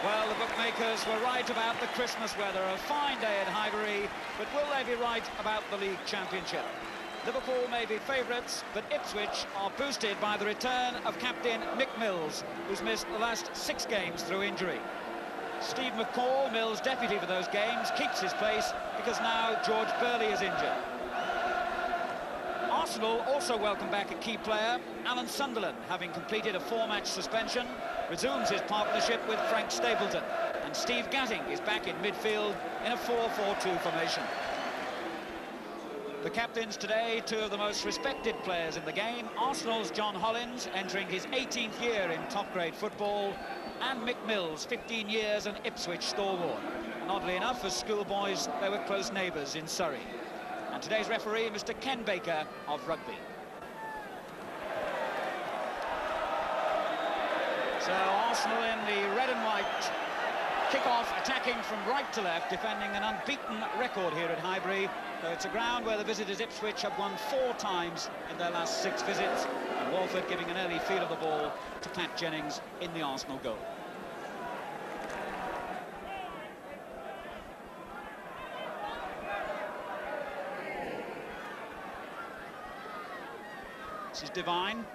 Well, the bookmakers were right about the Christmas weather. A fine day at Highbury, but will they be right about the league championship? Liverpool may be favourites, but Ipswich are boosted by the return of captain Mick Mills, who's missed the last 6 games through injury. Steve McCall, Mills' deputy for those games, keeps his place because now George Burley is injured. Arsenal also welcome back a key player. Alan Sunderland, having completed a 4-match suspension, resumes his partnership with Frank Stapleton. And Steve Gatting is back in midfield in a 4-4-2 formation. The captains today, 2 of the most respected players in the game. Arsenal's John Hollins, entering his 18th year in top-grade football, and Mick Mills, 15 years an Ipswich stalwart. And oddly enough, as schoolboys, they were close neighbours in Surrey. And today's referee, Mr. Ken Baker of rugby. So Arsenal in the red and white, kick-off, attacking from right to left, defending an unbeaten record here at Highbury. Though it's a ground where the visitors Ipswich have won 4 times in their last 6 visits. And Walford giving an early feel of the ball to Pat Jennings in the Arsenal goal. This is Divine.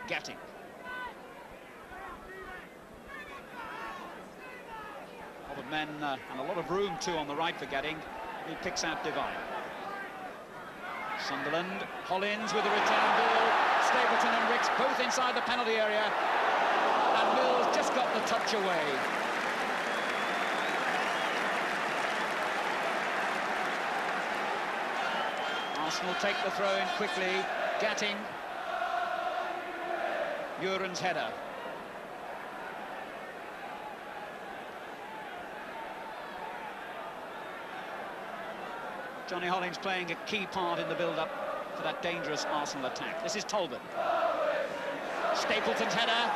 Gatting. A lot of men and a lot of room too on the right for Gatting. He picks out Divine. Sunderland, Hollins with a return ball. Stapleton and Ricks both inside the penalty area. And Mills just got the touch away. Arsenal take the throw in quickly. Gatting. Muren's header. Johnny Hollins playing a key part in the build-up for that dangerous Arsenal attack. This is Talbot. Stapleton's header.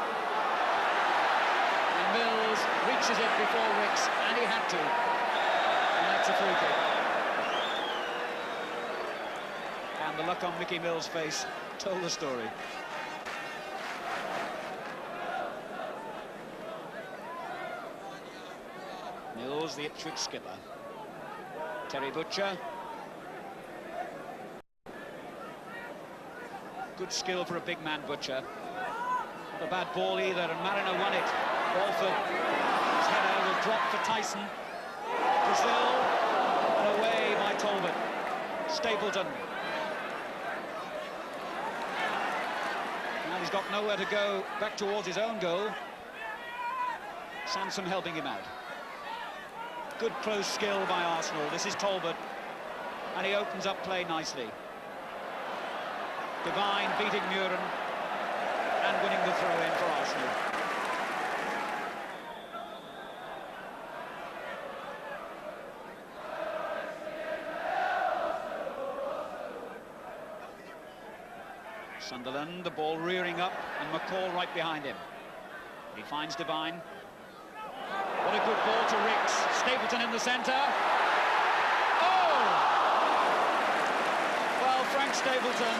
And Mills reaches it before Ricks, and he had to. And that's a free kick. And the look on Mickey Mills' face told the story. Mills, the Ipswich skipper. Terry Butcher. Good skill for a big man, Butcher. Not a bad ball either, and Mariner won it. Walford, his header will drop for Tyson. Brazil, and away by Talbot. Stapleton. And he's got nowhere to go back towards his own goal. Sansom helping him out. Good close skill by Arsenal. This is Talbot, and he opens up play nicely. Divine beating Muren and winning the throw-in for Arsenal. Sunderland, the ball rearing up, and McCall right behind him. He finds Divine. What a good ball to Ricks. Stapleton in the centre. Oh! Well, Frank Stapleton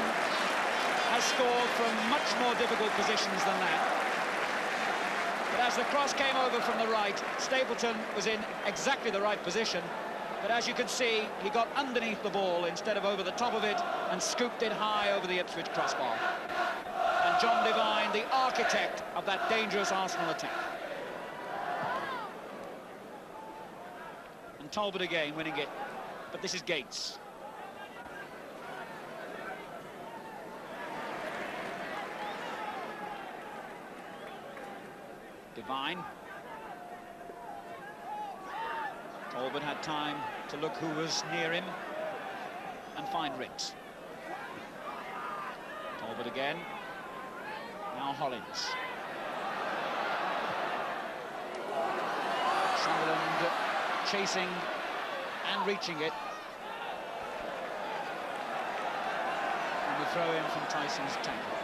has scored from much more difficult positions than that. But as the cross came over from the right, Stapleton was in exactly the right position. But as you can see, he got underneath the ball instead of over the top of it and scooped it high over the Ipswich crossbar. And John Divine, the architect of that dangerous Arsenal attack. And Talbot again winning it, but this is Gates. Divine. Talbot had time to look who was near him and find Ricks. Talbot again. Now Hollins. Sunderland chasing and reaching it. And the throw-in from Tyson's tackle.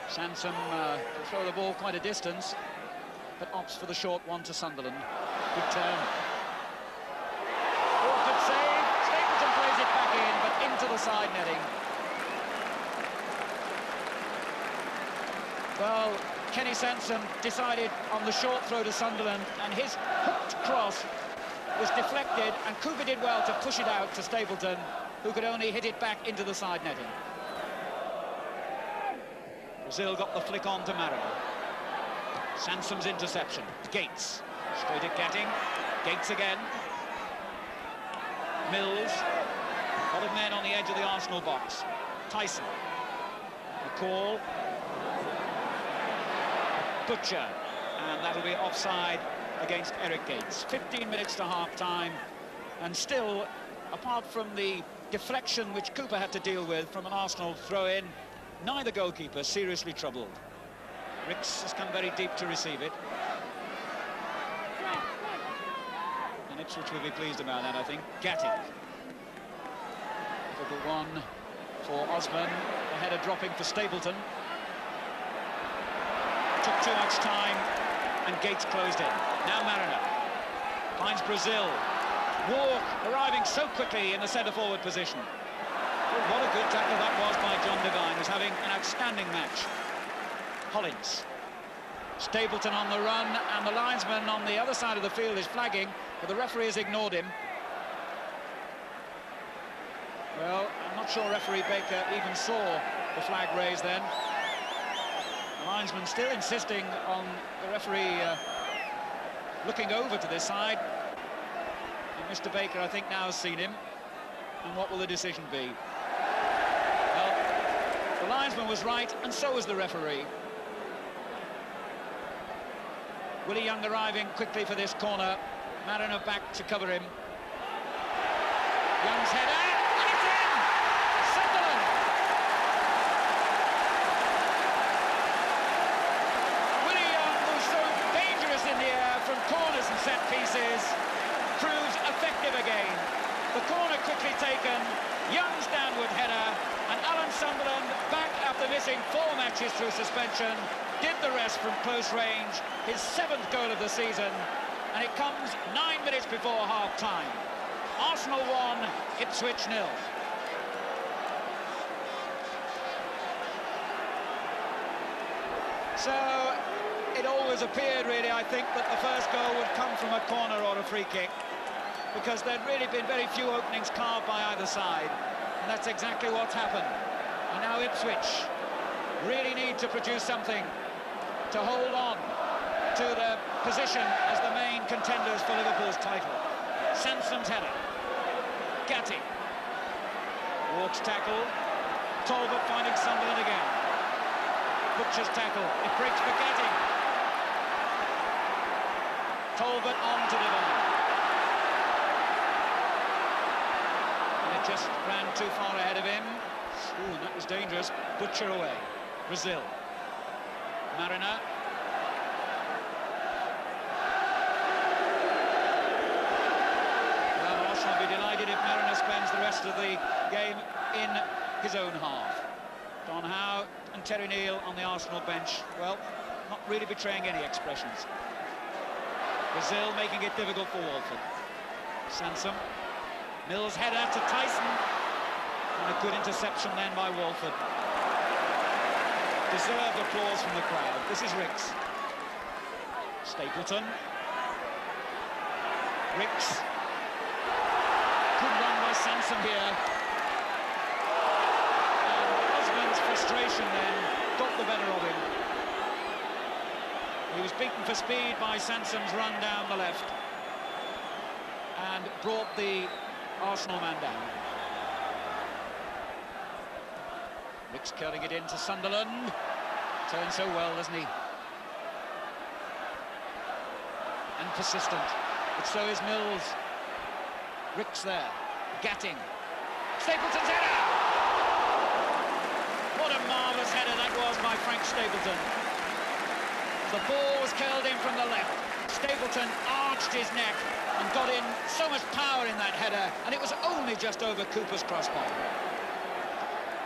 Sansom can throw the ball quite a distance, but opts for the short one to Sunderland. Good turn. Oh, good save. Stapleton plays it back in, but into the side netting. Well, Kenny Sansom decided on the short throw to Sunderland, and his hooked cross was deflected, and Cooper did well to push it out to Stapleton, who could only hit it back into the side netting. Brazil got the flick on to Mariner. Sansom's interception. Gates. Straight at Gatting. Gates again. Mills. A lot of men on the edge of the Arsenal box. Tyson. McCall. Butcher. And that'll be offside against Eric Gates. 15 minutes to half-time. And still, apart from the deflection which Cooper had to deal with from an Arsenal throw-in, neither goalkeeper seriously troubled. Ricks has come very deep to receive it. And Ipswich will be pleased about that, I think. Gatting. Difficult one for Osman. The header dropping for Stapleton. Took too much time, and Gates closed in. Now Mariner finds Brazil. Walk arriving so quickly in the centre-forward position. Oh, what a good tackle that was by John Devine, who's having an outstanding match. Hollins. Stapleton on the run, and the linesman on the other side of the field is flagging, but the referee has ignored him. Well, I'm not sure referee Baker even saw the flag raised then. The linesman still insisting on the referee looking over to this side. And Mr. Baker, I think, now has seen him. And what will the decision be? Well, the linesman was right, and so was the referee. Willie Young arriving quickly for this corner. Mariner back to cover him. Young's header, and it's in! Sunderland! Willie Young, who's so dangerous in the air from corners and set pieces, proves effective again. The corner quickly taken, Young's downward header, and Alan Sunderland, back after missing 4 matches through suspension, did the rest from close range, his 7th goal of the season, and it comes 9 minutes before half-time. Arsenal 1, Ipswich 0. So, it always appeared, really, I think, that the first goal would come from a corner or a free kick, because there'd really been very few openings carved by either side, and that's exactly what's happened. And now Ipswich really need to produce something to hold on to the position as the main contenders for Liverpool's title. Sansom's header. Gatting. Walks tackle. Talbot finding Sunderland again. Butcher's tackle. It breaks for Gatting. Talbot on to Devine. And it just ran too far ahead of him. Ooh, and that was dangerous. Butcher away. Brazil. Mariner. Well, Arsenal will be delighted if Mariner spends the rest of the game in his own half. Don Howe and Terry Neal on the Arsenal bench, well, not really betraying any expressions. Brazil making it difficult for Walford. Sansom. Mills header to Tyson. And a good interception then by Walford. Deserved applause from the crowd. This is Ricks. Stapleton. Ricks. Good run by Sansom here. And Osman's frustration then got the better of him. He was beaten for speed by Sansom's run down the left and brought the Arsenal man down. Ricks curling it into Sunderland. Turns so well, doesn't he? And persistent. But so is Mills. Ricks there. Gatting. Stapleton's header! What a marvellous header that was by Frank Stapleton. The ball was curled in from the left. Stapleton arched his neck and got in so much power in that header, and it was only just over Cooper's crossbar.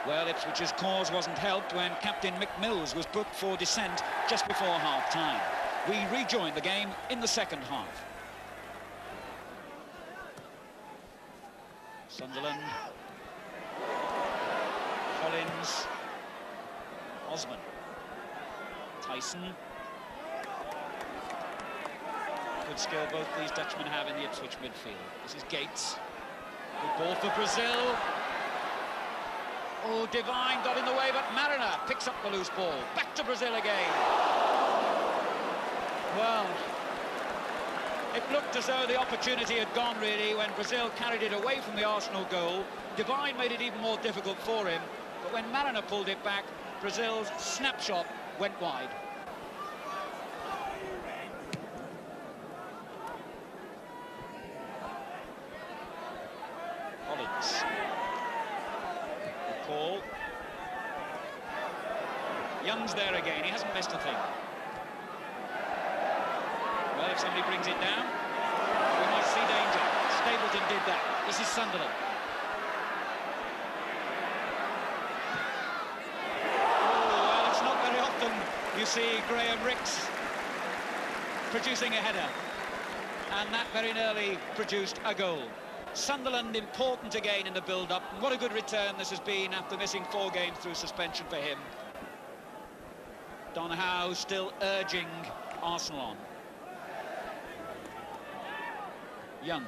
Well, Ipswich's cause wasn't helped when Captain Mick Mills was booked for dissent just before half-time. We rejoined the game in the second half. Sunderland. Hollins. Osman. Tyson. Good skill both these Dutchmen have in the Ipswich midfield. This is Gates. Good ball for Brazil. Oh, Devine got in the way, but Mariner picks up the loose ball. Back to Brazil again. Well, it looked as though the opportunity had gone, really, when Brazil carried it away from the Arsenal goal. Devine made it even more difficult for him, but when Mariner pulled it back, Brazil's snapshot went wide. Collins. Good call. Young's there again, he hasn't missed a thing. Well, if somebody brings it down, we might see danger. Stapleton did that. This is Sunderland. Oh, well, it's not very often you see Graham Rix producing a header. And that very nearly produced a goal. Sunderland important again in the build-up. What a good return this has been after missing 4 games through suspension for him. Don Howe still urging Arsenal on. Young.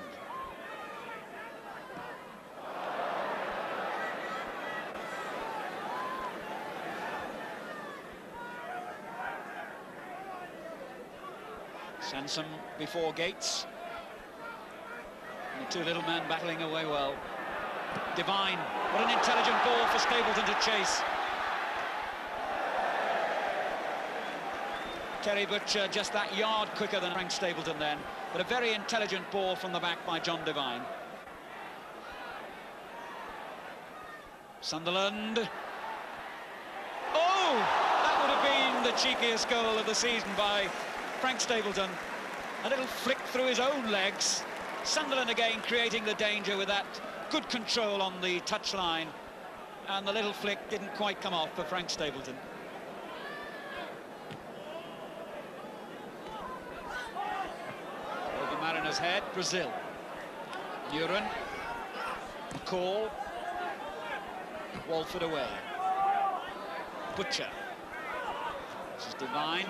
Sansom before Gates. And the two little men battling away well. Devine, what an intelligent ball for Stapleton to chase. Terry Butcher just that yard quicker than Frank Stapleton then, but a very intelligent ball from the back by John Devine. Sunderland. Oh, that would have been the cheekiest goal of the season by Frank Stapleton. A little flick through his own legs. Sunderland again creating the danger with that good control on the touchline, and the little flick didn't quite come off for Frank Stapleton. Mariner's head, Brazil. Uren. Call. Walford away. Butcher. This is Devine.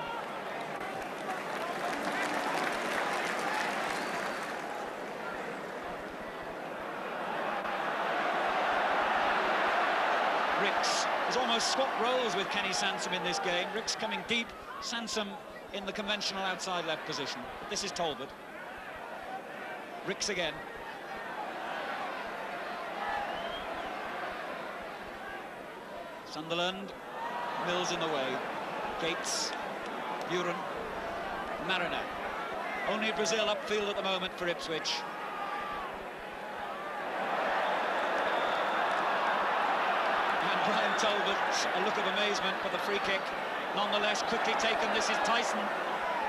Rix has almost swapped roles with Kenny Sansom in this game. Rix coming deep, Sansom in the conventional outside left position. But this is Talbot. Rix again. Sunderland. Mills in the way. Gates. Uren. Mariner. Only Brazil upfield at the moment for Ipswich. And Brian Talbot, a look of amazement for the free kick. Nonetheless, quickly taken. This is Tyson.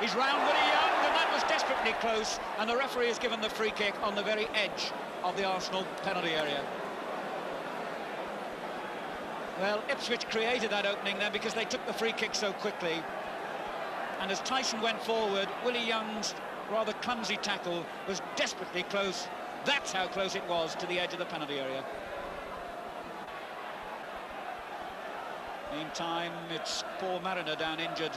He's round Willie Young, and that was desperately close, and the referee has given the free kick on the very edge of the Arsenal penalty area. Well, Ipswich created that opening then because they took the free kick so quickly. And as Tyson went forward, Willie Young's rather clumsy tackle was desperately close. That's how close it was to the edge of the penalty area. Meantime, it's Paul Mariner down injured,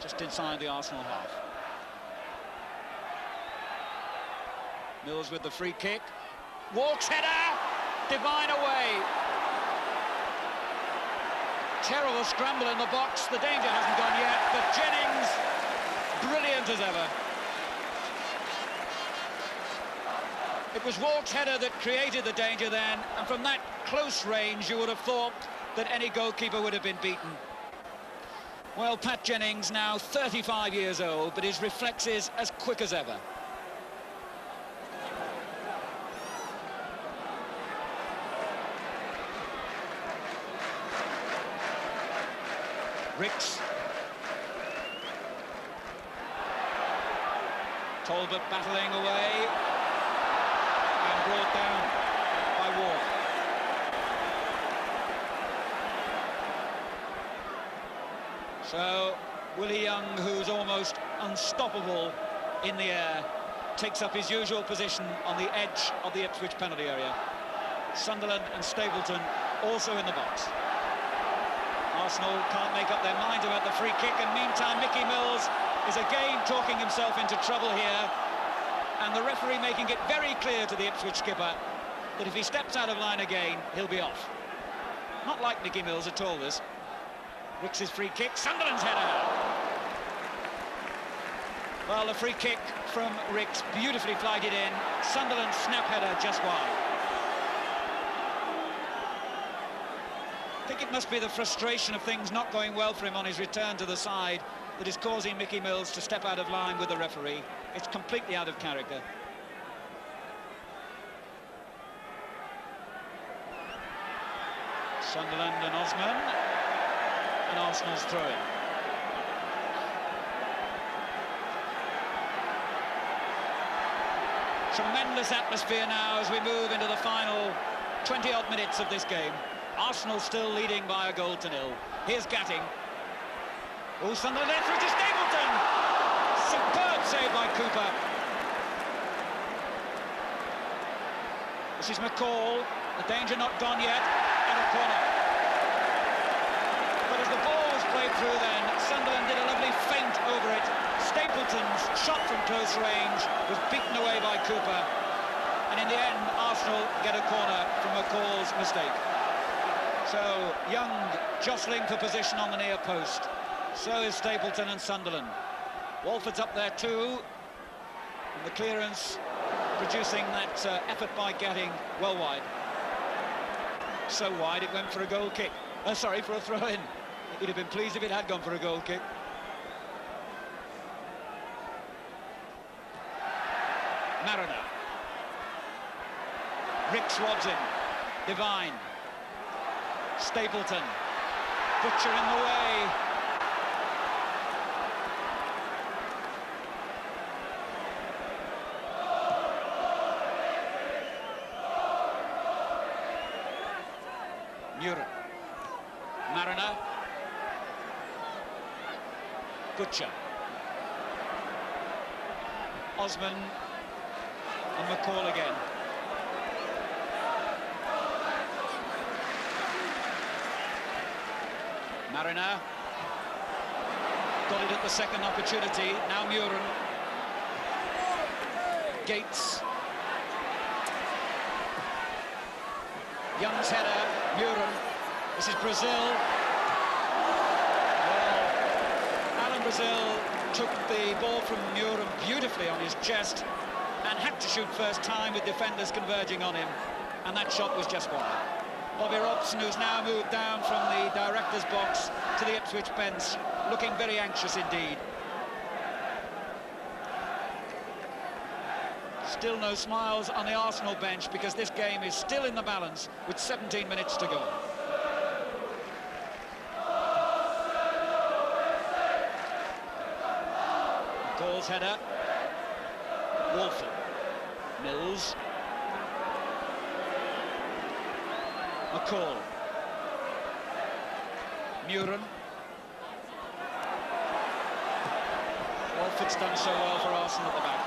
just inside the Arsenal half. Mills with the free kick. Walks header! Devine away. Terrible scramble in the box. The danger hasn't gone yet, but Jennings, brilliant as ever. It was Walk's header that created the danger then, and from that close range you would have thought that any goalkeeper would have been beaten. Well, Pat Jennings now 35 years old, but his reflexes as quick as ever. Rix. Talbot battling away and brought down by Ward. So Willie Young, who's almost unstoppable in the air, takes up his usual position on the edge of the Ipswich penalty area. Sunderland and Stapleton also in the box. Arsenal can't make up their mind about the free kick, and meantime Mickey Mills is again talking himself into trouble here, and the referee making it very clear to the Ipswich skipper that if he steps out of line again, he'll be off. Not like Mickey Mills at all, this. Ricks' free kick, Sunderland's header. Well, the free kick from Ricks, beautifully flighted in. Sunderland's snap header just wide. I think it must be the frustration of things not going well for him on his return to the side that is causing Mickey Mills to step out of line with the referee. It's completely out of character. Sunderland and Osman, and Arsenal's throw-in. Tremendous atmosphere now as we move into the final 20-odd minutes of this game. Arsenal still leading by a goal to nil. Here's Gatting. Oh, Sunderland through to Stapleton. Superb save by Cooper. This is McCall. The danger not gone yet. And a corner. But as the ball was played through then, Sunderland did a lovely feint over it. Stapleton's shot from close range was beaten away by Cooper. And in the end, Arsenal get a corner from McCall's mistake. So, Young jostling for position on the near post. So is Stapleton and Sunderland. Walford's up there too. And the clearance producing that effort by Gatting well wide. So wide it went for a goal kick. Sorry, for a throw-in. He'd have been pleased if it had gone for a goal kick. Mariner. Ricks robs in. Devine. Stapleton. Butcher in the way. Muren. Mariner. Butcher. Osman and McCall again. Mariner got it at the second opportunity. Now Muren. Gates. Young's header. Muren. This is Brazil. Well, Alan Brazil took the ball from Muren beautifully on his chest and had to shoot first time with defenders converging on him, and that shot was just wide. Bobby Robson, who's now moved down from the director's box to the Ipswich bench, looking very anxious indeed. Still no smiles on the Arsenal bench because this game is still in the balance with 17 minutes to go. McCall's header. Walford. Mills. McCall. Muren. Walford's done so well for Arsenal at the back.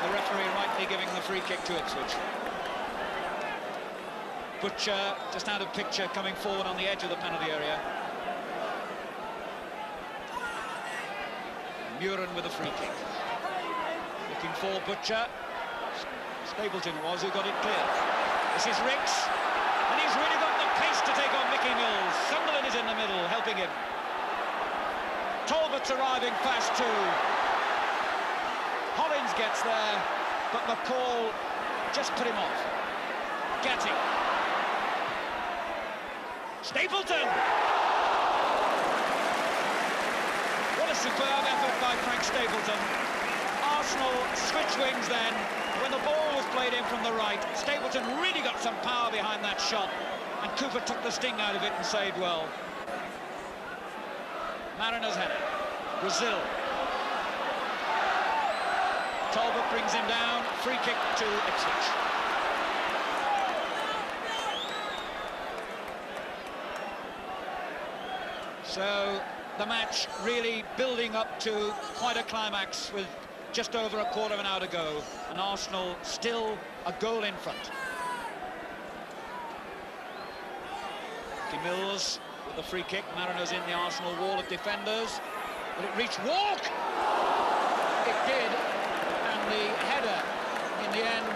The referee rightly giving the free kick to Ipswich. Butcher just out of picture, coming forward on the edge of the penalty area. Muren with a free kick. Looking for Butcher. Stapleton was who got it clear. This is Ricks, and he's really got the pace to take on Mickey Mills. Sunderland is in the middle, helping him. Talbot's arriving fast too. Hollins gets there, but McCall just put him off. Gatting. Stapleton! What a superb effort by Frank Stapleton. Arsenal switch wings then. When the ball was played in from the right, Stapleton really got some power behind that shot, and Cooper took the sting out of it and saved well. Mariner's header. Brazil. Talbot brings him down. Free kick to Ipswich. So the match really building up to quite a climax with just over a quarter of an hour to go, and Arsenal still a goal in front. Jackie Mills with the free kick. Mariners in the Arsenal wall of defenders. Will it reach Walk? It did, and the header in the end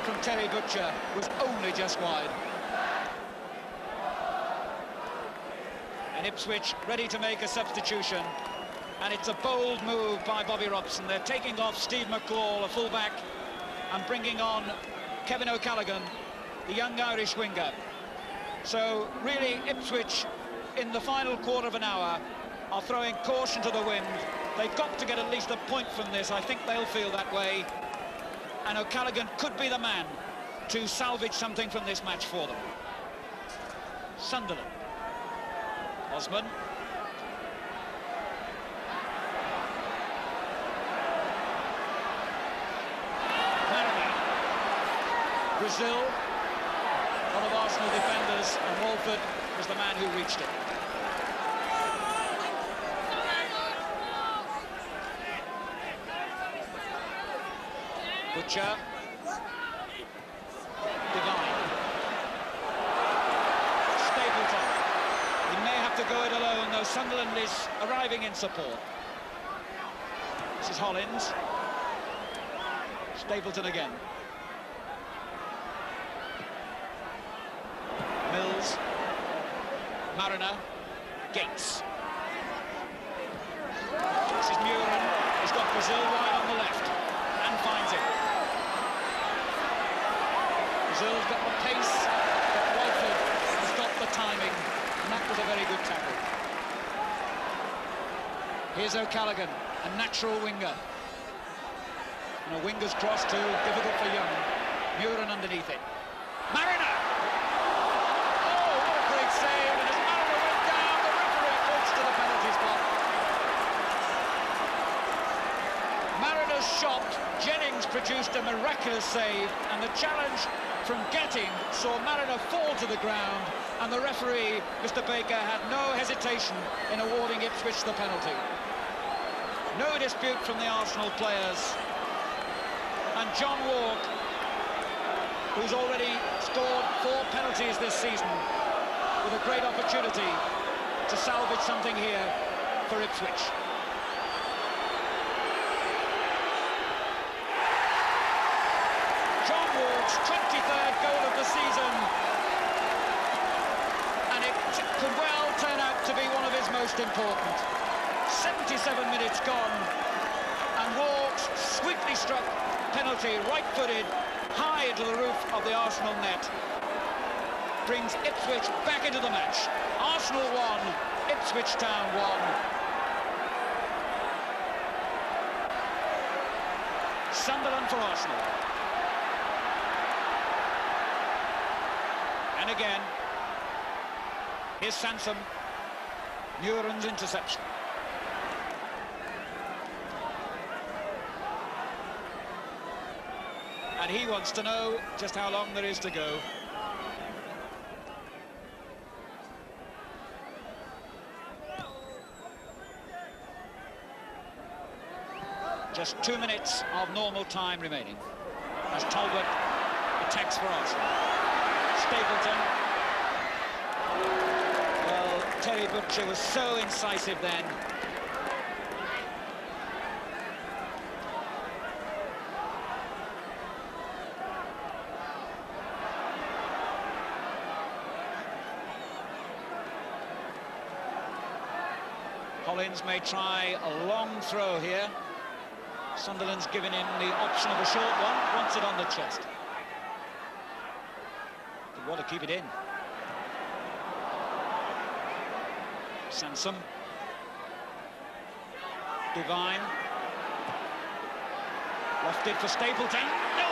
from Terry Butcher was only just wide. And Ipswich ready to make a substitution, and it's a bold move by Bobby Robson. They're taking off Steve McCall, a fullback, and bringing on Kevin O'Callaghan, the young Irish winger. So really Ipswich in the final quarter of an hour are throwing caution to the wind. They've got to get at least a point from this. I think they'll feel that way, and O'Callaghan could be the man to salvage something from this match for them. Sunderland. Osman. Mariner. Brazil. One of Arsenal defenders, and Walford was the man who reached it. Butcher. Divine. Stapleton. He may have to go it alone, though Sunderland is arriving in support. This is Hollins. Stapleton again. Mills. Mariner. Gates. This is Muren. He's got Brazil wide on the left and finds it. Brazil's got the pace, but Walford has got the timing, and that was a very good tackle. Here's O'Callaghan, a natural winger. And a winger's cross too, difficult for Young. Muren underneath it. Mariner! Oh, what a great save, and as Mariner went down, the referee points to the penalty spot. Mariner's shot, Jennings produced a miraculous save, and the challenge from Getting saw Mariner fall to the ground, and the referee, Mr. Baker, had no hesitation in awarding Ipswich the penalty. No dispute from the Arsenal players. And John Walk, who's already scored 4 penalties this season, with a great opportunity to salvage something here for Ipswich. John Walk's 23rd goal of the season, and it could well turn out to be one of his most important. 77 minutes gone, and Walk's sweetly struck penalty, right-footed, high into the roof of the Arsenal net, brings Ipswich back into the match. Arsenal 1, Ipswich Town 1. Sunderland for Arsenal. And again, here's Sansom. Muren's interception. And he wants to know just how long there is to go. Just 2 minutes of normal time remaining as Talbot attacks for Arsenal. Stapleton. Well, Terry Butcher was so incisive then. Hollins may try a long throw here. Sunderland's given him the option of a short one, wants it on the chest. They want to keep it in. Sansom. Divine. Lofted for Stapleton. No!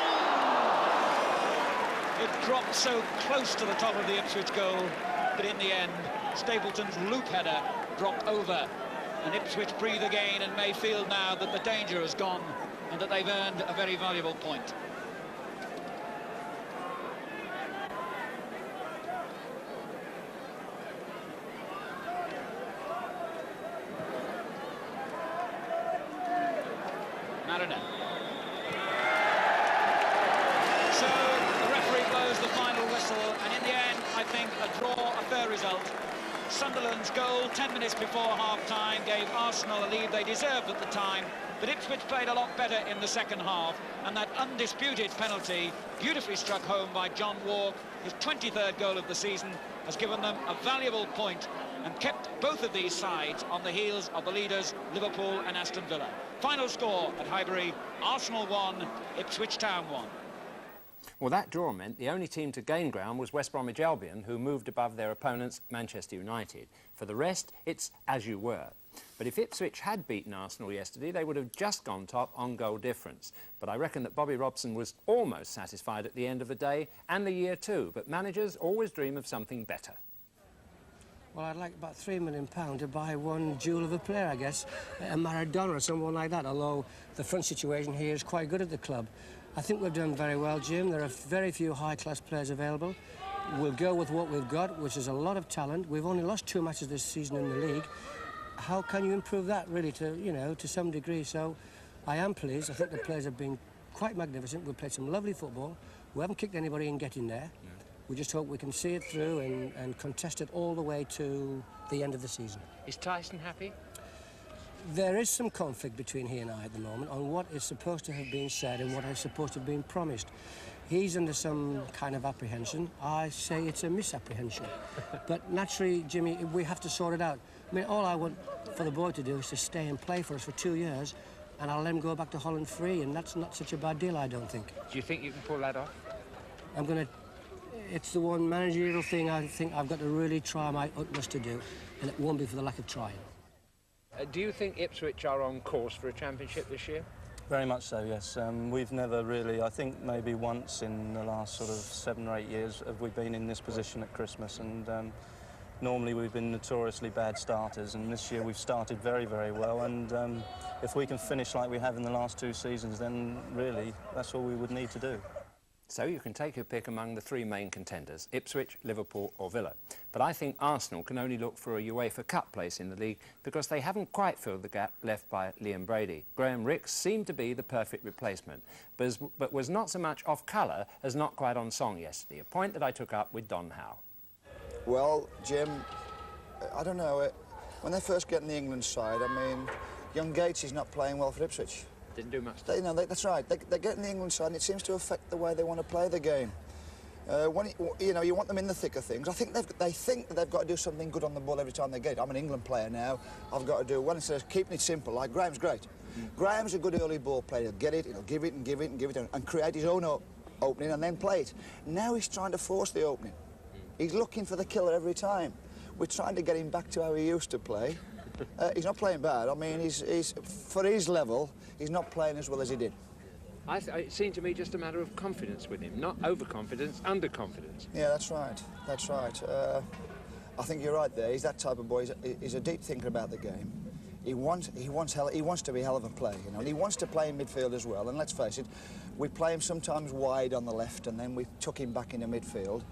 It dropped so close to the top of the Ipswich goal, but in the end, Stapleton's loop header dropped over. And Ipswich breathe again and may feel now that the danger has gone and that they've earned a very valuable point. Mariner. So the referee blows the final whistle, and in the end, I think a draw, a fair result. Sunderland's goal 10 minutes before half-time gave Arsenal a lead they deserved at the time, but Ipswich played a lot better in the second half, and that undisputed penalty, beautifully struck home by John Walk, his 23rd goal of the season, has given them a valuable point and kept both of these sides on the heels of the leaders, Liverpool and Aston Villa. Final score at Highbury, Arsenal 1, Ipswich Town 1. Well, that draw meant the only team to gain ground was West Bromwich Albion, who moved above their opponents, Manchester United. For the rest, it's as you were. But if Ipswich had beaten Arsenal yesterday, they would have just gone top on goal difference. But I reckon that Bobby Robson was almost satisfied at the end of the day, and the year too. But managers always dream of something better. Well, I'd like about £3 million to buy one jewel of a player, I guess, a Maradona or someone like that, although the front situation here is quite good at the club. I think we've done very well, Jim. There are very few high-class players available. We'll go with what we've got, which is a lot of talent. We've only lost 2 matches this season in the league. How can you improve that, really, to some degree? So I am pleased. I think the players have been quite magnificent. We've played some lovely football. We haven't kicked anybody in getting there. Yeah. We just hope we can see it through and contest it all the way to the end of the season. Is Tyson happy? There is some conflict between he and I at the moment on what is supposed to have been said and what is supposed to have been promised. He's under some kind of apprehension. I say it's a misapprehension. But naturally, Jimmy, we have to sort it out. I mean, all I want for the boy to do is to stay and play for us for 2 years, and I'll let him go back to Holland free, and that's not such a bad deal, I don't think. Do you think you can pull that off? It's the one managerial thing I think I've got to really try my utmost to do, and it won't be for the lack of trying. Do you think Ipswich are on course for a championship this year? Very much so, yes. We've never really, I think maybe once in the last sort of 7 or 8 years have we been in this position at Christmas, and normally we've been notoriously bad starters, and this year we've started very, very well, and if we can finish like we have in the last 2 seasons, then really that's all we would need to do. So you can take your pick among the 3 main contenders, Ipswich, Liverpool or Villa. But I think Arsenal can only look for a UEFA Cup place in the league because they haven't quite filled the gap left by Liam Brady. Graham Rix seemed to be the perfect replacement, but was not so much off colour as not quite on song yesterday, a point that I took up with Don Howe. Well, Jim, I don't know, when they first get in the England side, I mean, young Gates is not playing well for Ipswich. Didn't do much. That's right. They get in the England side, and it seems to affect the way they want to play the game. You want them in the thick of things. I think they think that they've got to do something good on the ball every time they get it. I'm an England player now. I've got to do well instead of keeping it simple. Like Graham's great. Graham's a good early ball player. He'll get it. He'll give it and give it and give it and create his own opening and then play it. Now he's trying to force the opening. He's looking for the killer every time. We're trying to get him back to how he used to play. He's not playing bad. I mean, he's for his level, he's not playing as well as he did. It seemed to me just a matter of confidence with him, not overconfidence, underconfidence. Yeah, that's right. That's right. I think you're right there. He's that type of boy. He's a deep thinker about the game. He wants to be a hell of a player, you know. And he wants to play in midfield as well. And let's face it, we play him sometimes wide on the left, and then we tuck him back into midfield.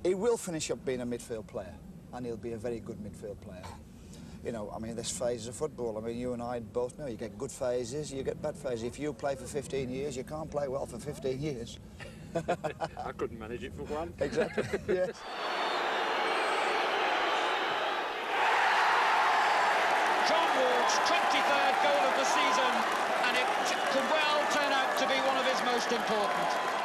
He will finish up being a midfield player, and he'll be a very good midfield player. You know, I mean, there's phases of football. I mean, you and I both know you get good phases, you get bad phases. If you play for 15 years, you can't play well for 15 years. I couldn't manage it for one. Exactly, yes. John Walk's 23rd goal of the season, and it could well turn out to be one of his most important.